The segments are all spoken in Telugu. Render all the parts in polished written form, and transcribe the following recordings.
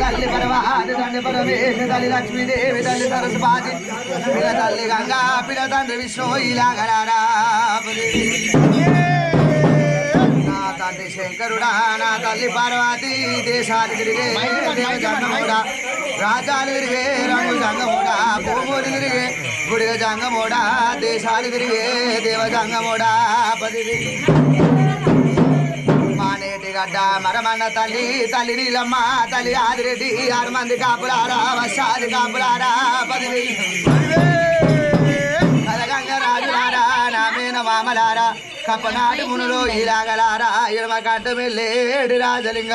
తల్లి పరవాది తండ్రి పరమేశ తల్లి లక్ష్మీదేవి తల్లి సరస్వతి పిల్ల తల్లి గంగా పిల్ల తండ్రి విష్ణు ఇలాగరారా నా తండ్రి శంకరుడా నా తల్లి పార్వతి దేశాలు తిరిగే జంగముడా రాజాలు తిరిగే రంగు జంగముడా భూములు తిరిగే గుడిగ జంగముడా దేశాలు తిరిగే దేవ జంగముడా పదివి మానేటి గడ్డ మరమన్న తల్లి తల్లి నీలమ్మ తల్లి ఆదిరెడ్డి 6 మంది కాపులారా వర్షాది కాపులారా పదివి కలగంగ రాజులారా నామేన మామలారా కప్పనాటి మునులు ఇలాగలారా ఎడమ కంట వెళ్ళేడి రాజలింగ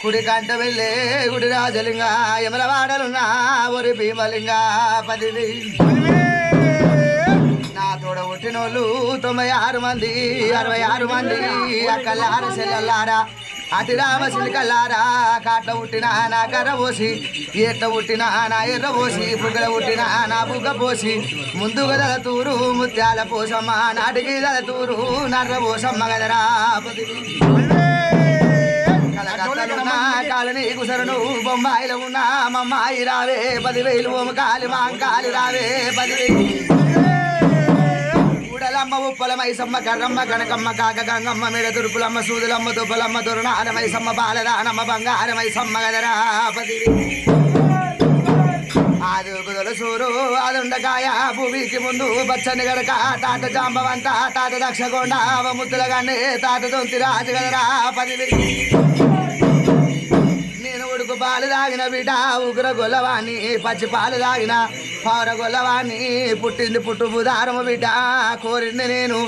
కుడి కంట వెళ్ళే గుడి రాజలింగ యమలవాడలున్నా ఒరి భీమలింగ పదివి నా తోడ పుట్టినోళ్ళు 96 మంది 66 మంది అక్కలార చెల్లెల్లారా అతి రామ సిలికల్లారా కాట్ల పుట్టిన నా కర్ర పోసి ఎట్ల పుట్టిన నా ఎర్ర పోసి బుగ్గల పుట్టిన నా బుగ్గ పోసి ముందుగా దళతూరు ముత్యాల పోసమ్మ నాటికి దళతూరు నర్ర పోసమ్మ గదరా కలకత్తలున్నా కాలని కుసరను బొంబాయిలో ఉన్నా మమ్మాయి రావే 10,000 ఓమకాలి మాంకాలి రావే 10,000 ఉడలమ్మ ఉప్పల మైసమ్మ కర్రమ్మ కనకమ్మ కాక గంగమ్మ మెడ తురుపులమ్మ సూదులమ్మ తుప్పలమ్మ తొరునాల మైసమ్మ బాలదానమ్మ బంగార మైసమ్మ గదరా ఆదుకుదల సూరు ఆదుండకాయ భూమికి ముందు పచ్చని గడక తాత జాంబవంత తాత దక్షగొండ ముద్దులగానే తాత దొంతి రాజు గదరా 10 నేను ఉడుకు పాలు తాగిన బిడ్డ ఉగ్ర గొల్లవాణి పచ్చి పాలు తాగిన పౌర గొల్లవాణి పుట్టింది పుట్టు బుధారము బిడ్డ కోరింది నేను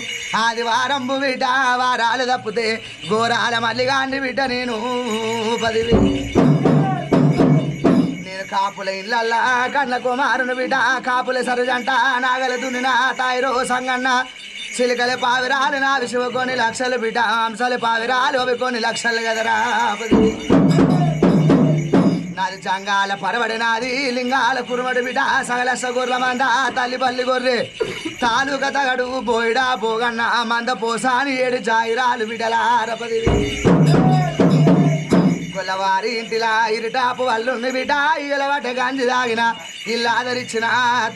ఆదివారంబు బిడ్డ వారాలు తప్పితే ఘోరాల మల్లిగాండి బిడ్డ నేను 10 నేను కాపుల ఇళ్ళల్లా కన్న కుమారుని బిడ్డ కాపుల సరుజంట నాగల దున్నిన తాయిరో సంగన్న చిలుకల పావిరాలు నా విషవ కొన్ని లక్షలు బిడ్డ అంశాలు పావిరాలు అవి కొన్ని లక్షలు కదరా నాది జంగాల పరవడి నాది లింగాల కురుమడి బిడ్డ సగలస గొర్రెల మంద తల్లి పల్లి గొర్రె తాలూక తగడు బోయిడా పోగన్న మంద పోసాని 7 జాయిరాలు బిడ్డలార 10 గొల్లవారి ఇంటిలా ఇరుటాపు వల్లుండి బిడ్డ ఇలవడ్డ గంజి తాగిన ఇల్లాదరిచ్చిన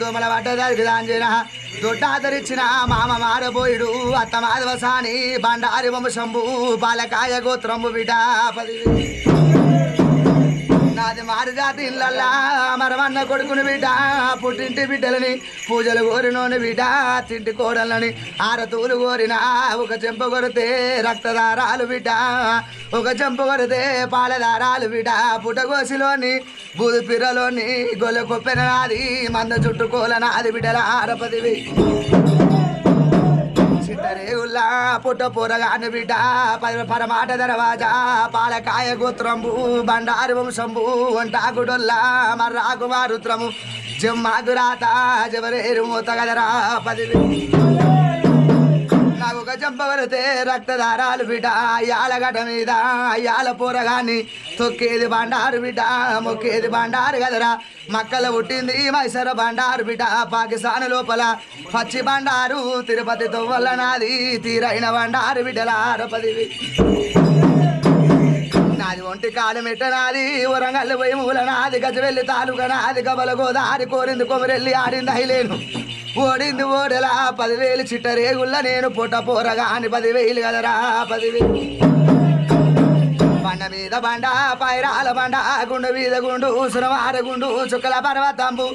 దోమల వడ్డ దాంజిన దొడ్డాదరిచ్చిన మామ మారబోయిడు అత్త మాధవసాని బండారి వంశంబు పాలకాయ గోత్రంబు బిడ్డ 10 నాది మారుజాతి ఇళ్ళల్లా మరమన్న కొడుకుని బిడ్డ పుట్టింటి బిడ్డలని పూజలు కోరినోని బిడ్డ తింటి కోడలని ఆరతూలు కోరిన ఒక చెంప కొరితే రక్తదారాలు బిడ్డ ఒక చెంప కొరితే పాలదారాలు బిడ్డ పుట్టగోసిలోని బూదు పిర్రలోని గొల్ల కొప్పెన నాది మంద చుట్టుకోల నాది బిడ్డల 10 చిట్టరేగుల్లా పుట్ట పూరగాని బిడ్డ పరమాట దరవాజా పాలకాయ గోత్రంబు బండారి వంశంబు వంటాగుడొల్లా మర్రాకు మారుత్రము జమ్మాగురాత జవరేరు మూత గదరా 10 నాకు ఒక చంపవరితే రక్తదారాలు బిడ్డ అయ్యాలగడ్డ మీద అయ్యాల పూరగాని తొక్కేది బండారు బిడ్డ మొక్కేది బండారు గదరా మక్కల పుట్టింది మైసర బండారు బిడ్డ పాకిస్తాన్ లోపల పచ్చి బండారు తిరుపతి తొవ్వల నాది తీరైన బండారు బిడ్డలార 10 నాది ఒంటి కాలు మెట్ట నాది వరంగల్ పోయి మూల నాది గజవెల్లి తాలూక నాది గబల గోదారి కోరింది కొమరెల్లి ఆడింది హైలేను ఓడింది ఓడెలా 10,000 చిట్టరేగుళ్ళ నేను పుట్ట పోరగాని 10,000 కదరా 10 బండ మీద బండ పైరాల బండ గుండు మీద గుండు సురవార గుండు చుక్కల పర్వతంబు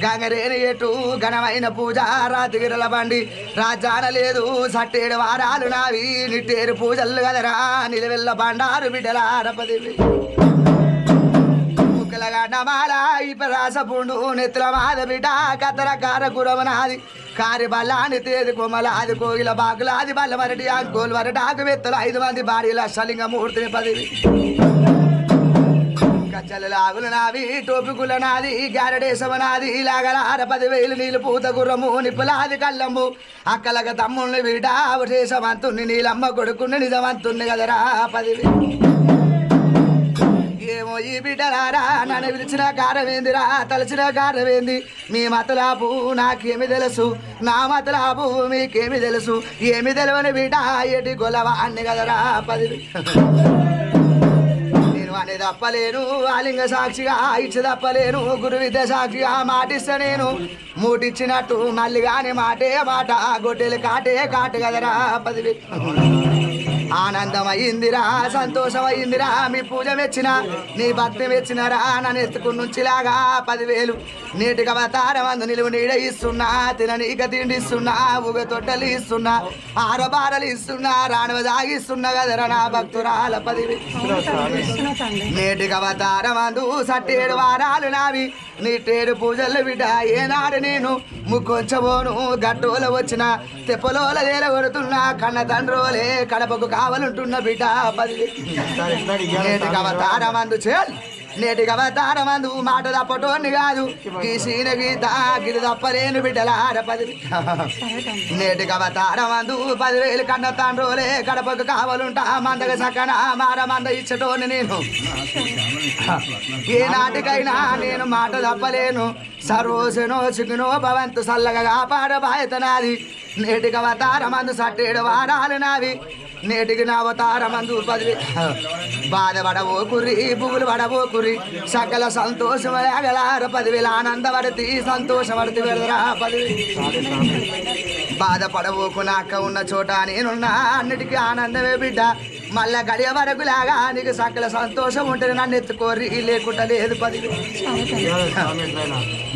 గంగరేని ఎటు ఘనమైన పూజ రాతిగిరల బండి రాజాన లేదు 7 వారాలు నావి నిట్టేరు పూజలు కదరా నిలవెల్ల బండారు బిడ్డలార 10 ముక్కలగడ్డమాల ఇపరాస పుండు నెత్తుల మాద బిడ్డ కత్తర కార కురవనాది కారి బల్లాని తేది కొమలాది కోగిల బాగులాది బల్ల వరటి అంకోలు వరటాకు వెత్తలు 5 మంది భార్యల సలింగ మూర్తిని 10 కచ్చలు లాగులు నావి టోపికుల నాది గ్యారడేశవ నాది ఇలాగలార 10,000 నీళ్ళు పూత గుర్రము నిప్పులాది కళ్ళమ్ము అక్కలక తమ్ముణ్ణి బిడ్డ అవశేషవంతుణ్ణి నీలమ్మ కొడుకుని నిజవంతుణ్ణి కదరా 10 ఏమో ఈ బిడ్డలారా నన్ను పిలిచిన కారవేందిరా తలచిన కారవేంది మీ మతలాపు నాకేమి తెలుసు నా మతలాపు మీకేమి తెలుసు ఏమి తెలియని బిడ్డ ఏటి గొల్లవా అన్ని కదరా 10 అని తప్పలేను ఆలింగ సాక్షిగా ఇచ్చి తప్పలేను గురు విద్య సాక్షిగా మాటిస్తా నేను మూటిచ్చినట్టు మళ్ళీ గాని మాటే మాట గొట్టెలు కాటే కాటు కదరా 10,000 ఆనందమైందిరా సంతోషమైందిరా మీ పూజ మెచ్చిన నీ భక్తి మెచ్చినరా నన్ను ఎత్తుకుని నుంచిలాగా 10,000 నీటికి అవతారమందు నిలువు నీడ ఇస్తున్నా తిననీక తిండి ఇస్తున్నా ఉగ తొట్టలు ఇస్తున్నా ఆరబారలు ఇస్తున్నా రాణవ దాగిస్తున్నా కదరా నా భక్తురాల 10,000 నేటికి అవతారమందు 7 వారాలు నావి నీటేడు పూజలు బిడ్డ ఏనాడు నేను ముక్కొంచబోను గట్టోల వచ్చిన తెప్పలోల దేల కొడుతున్నా కన్న తండ్రోలే కడపకు కావాలంటున్న బిడ్డ 10,000 నేటికి అవతారమందు నేటికి అవతారమందు మాట తప్పటోని కాదు గీసిన గీత గిరి తప్పలేను బిడ్డలార 10,000 నేటికి అవతారమందు 10,000 కన్న తండ్రోలే కడపకు కావాలంటా మందగ సకన మార మంద ఇచ్చటోని నేను ఏ నాటికైనా నేను మాట తప్పలేను సర్వోసనో చిగునో భవంతు సల్లగా కాపాడ బాయతనాది నేటికి అవతారమందు 7 వారాలు నావి నేటికి నా అవతారమందు 10,000 బాధపడవో కుర్రి పువ్వులు పడవో కుర్రి సకల సంతోషం అగలార 10,000 ఆనందపడితే సంతోషపడితే వెళరా 10,000 బాధపడవోకు నాక ఉన్న చోట నేనున్నా అన్నిటికీ ఆనందమే బిడ్డ మళ్ళా గడియ వరకు లాగా నీకు సకల సంతోషం ఉంటుంది నన్ను ఎత్తుకోరి లేకుండా లేదు 10,000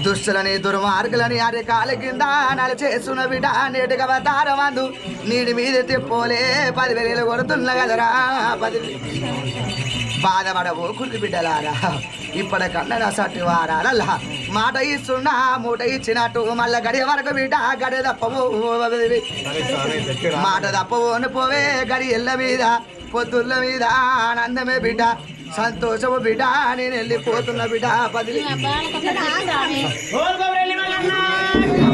దుష్టులని దుర్మార్గులని అరికాల కింద నలచేస్తున్న బిడ్డ నేటికి అవతారమందు నీడి మీద తిప్పోలే 10,000 కొడుతున్నా కదరా 10,000 బాధపడవు కుర్రి బిడ్డలారా ఇప్పటికన్నా నా 7 వారాలల్లా మాట ఇస్తున్నా మూట ఇచ్చినట్టు మళ్ళా గడియ వరకు బిడ్డ గడియ తప్పవు మాట తప్పవోని పోవే గడి ఎల్ల మీద పొద్దుల్ల మీద ఆనందమే బిడ్డ సంతోషము బిడ్డ నేను వెళ్ళిపోతున్న బిడ్డ 10,000